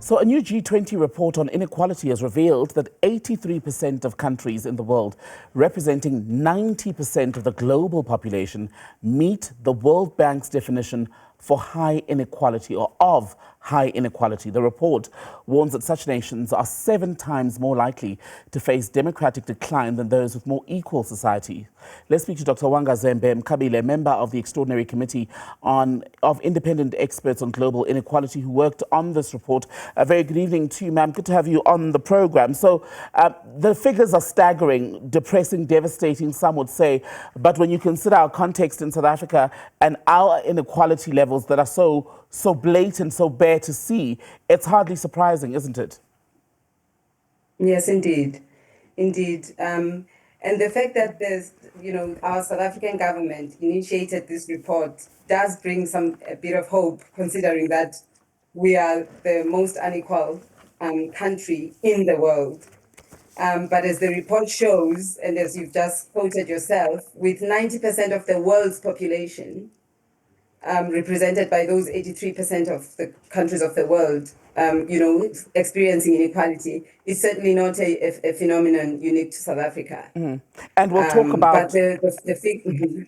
So a new G20 report on inequality has revealed that 83% of countries in the world, representing 90% of the global population, meet the World Bank's definition for high inequality or of high inequality. The report warns that such nations are 7 times more likely to face democratic decline than those with more equal society. Let's speak to Dr. Wanga Zembe-Mkabile, member of the Extraordinary Committee of Independent Experts on Global Inequality, who worked on this report. A very good evening to you, ma'am. Good to have you on the program. So the figures are staggering, depressing, devastating, some would say. But when you consider our context in South Africa and our inequality levels that are so blatant, so bare to see, it's hardly surprising, isn't it? Yes, indeed. Indeed. And the fact that our South African government initiated this report does bring a bit of hope, considering that we are the most unequal country in the world. But as the report shows, and as you've just quoted yourself, with 90% of the world's population represented by those 83% of the countries of the world, experiencing inequality, is certainly not a phenomenon unique to South Africa. And we'll talk about... But the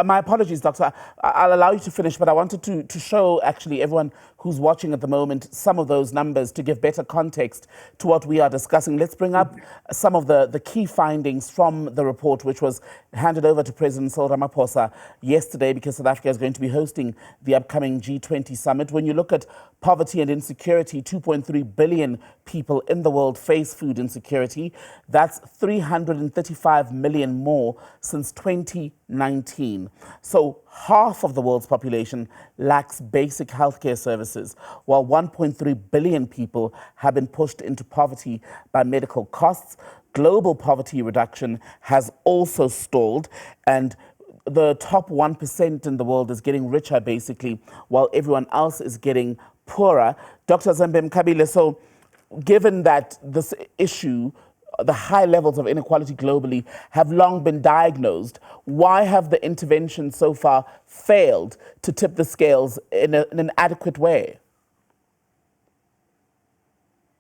my apologies, Doctor. I'll allow you to finish, but I wanted to show actually everyone who's watching at the moment some of those numbers to give better context to what we are discussing. Let's bring up some of the key findings from the report, which was handed over to President Cyril Ramaphosa yesterday, because South Africa is going to be hosting the upcoming G20 summit. When you look at poverty and insecurity, 2.3 billion people in the world face food insecurity. That's 335 million more since 2019. So half of the world's population lacks basic healthcare services, while 1.3 billion people have been pushed into poverty by medical costs. Global poverty reduction has also stalled, and the top 1% in the world is getting richer, basically, while everyone else is getting poorer. Dr. Zembe-Mkabile, so given that this issue, the high levels of inequality globally, have long been diagnosed, why have the interventions so far failed to tip the scales in an adequate way?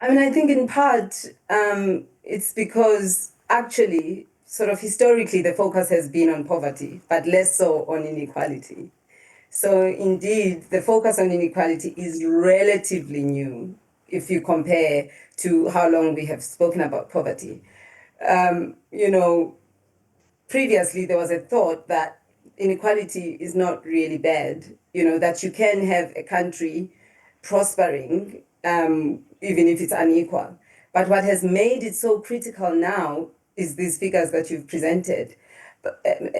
I mean, I think in part it's because actually, sort of historically, the focus has been on poverty, but less so on inequality. So indeed, the focus on inequality is relatively new if you compare to how long we have spoken about poverty. Previously there was a thought that inequality is not really bad, that you can have a country prospering even if it's unequal. But what has made it so critical now is these figures that you've presented,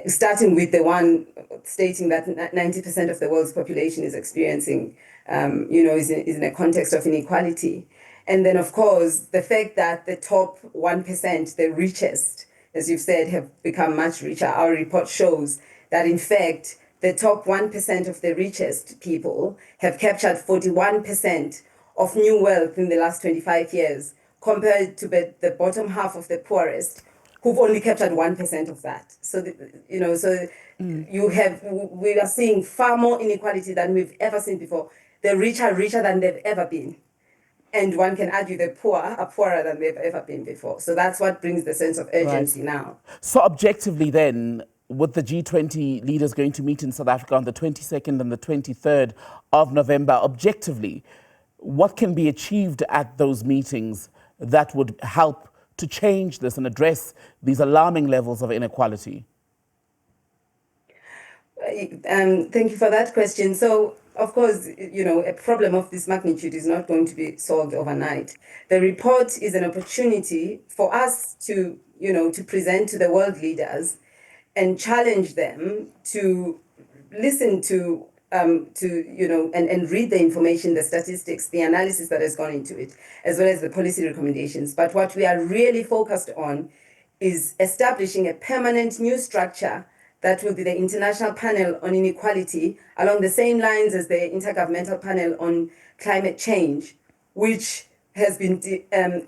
starting with the one stating that 90% of the world's population is experiencing, is in a context of inequality. And then, of course, the fact that the top 1%, the richest, as you've said, have become much richer. Our report shows that, in fact, the top 1% of the richest people have captured 41% of new wealth in the last 25 years, compared to the bottom half of the poorest, who've only captured 1% of that. So, we are seeing far more inequality than we've ever seen before. The rich are richer than they've ever been. And one can argue the poor are poorer than they've ever been before. So that's what brings the sense of urgency now. So objectively then, with the G20 leaders going to meet in South Africa on the 22nd and the 23rd of November, objectively, what can be achieved at those meetings that would help to change this and address these alarming levels of inequality? Thank you for that question. So, of course, a problem of this magnitude is not going to be solved overnight. The report is an opportunity for us to present to the world leaders and challenge them to listen to and read the information, the statistics, the analysis that has gone into it, as well as the policy recommendations. But what we are really focused on is establishing a permanent new structure that will be the International Panel on Inequality, along the same lines as the Intergovernmental Panel on Climate Change, which has been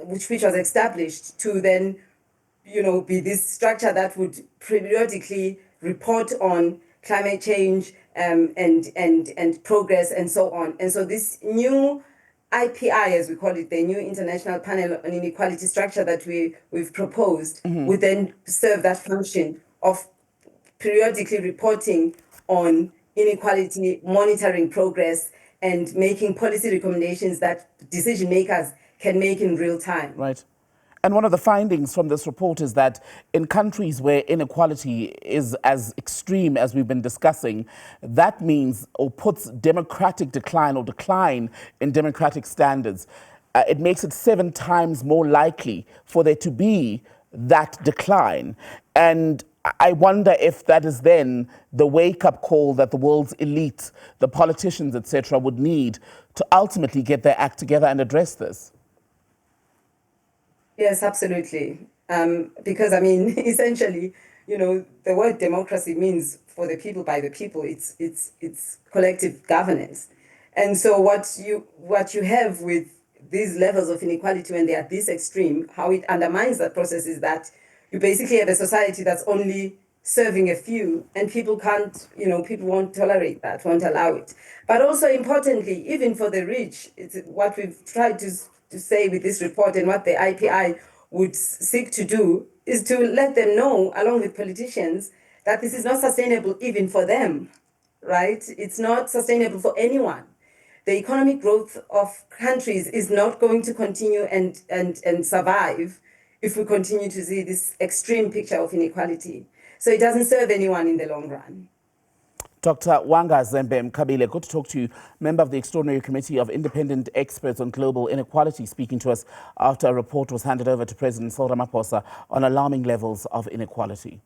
which was established to then be this structure that would periodically report on climate change and progress and so on. And so this new IPI, as we call it, the new International Panel on Inequality structure that we've proposed, would then serve that function of periodically reporting on inequality, monitoring progress, and making policy recommendations that decision makers can make in real time. Right. And one of the findings from this report is that in countries where inequality is as extreme as we've been discussing, that means or puts democratic decline or decline in democratic standards. It makes it 7 times more likely for there to be that decline. And I wonder if that is then the wake-up call that the world's elite, the politicians, etc., would need to ultimately get their act together and address this. Yes, absolutely. Because I mean, essentially, the word democracy means for the people, by the people. It's collective governance, and so what you have with these levels of inequality when they are this extreme, how it undermines that process is that you basically have a society that's only serving a few, and people can't, people won't tolerate that, won't allow it. But also importantly, even for the rich, it's what we've tried to say with this report, and what the IPI would seek to do is to let them know, along with politicians, that this is not sustainable even for them, right? It's not sustainable for anyone. The economic growth of countries is not going to continue and survive if we continue to see this extreme picture of inequality. So it doesn't serve anyone in the long run. Dr. Wanga Zembe-Mkabile, good to talk to you, member of the Extraordinary Committee of Independent Experts on Global Inequality, speaking to us after a report was handed over to President Cyril Ramaphosa on alarming levels of inequality.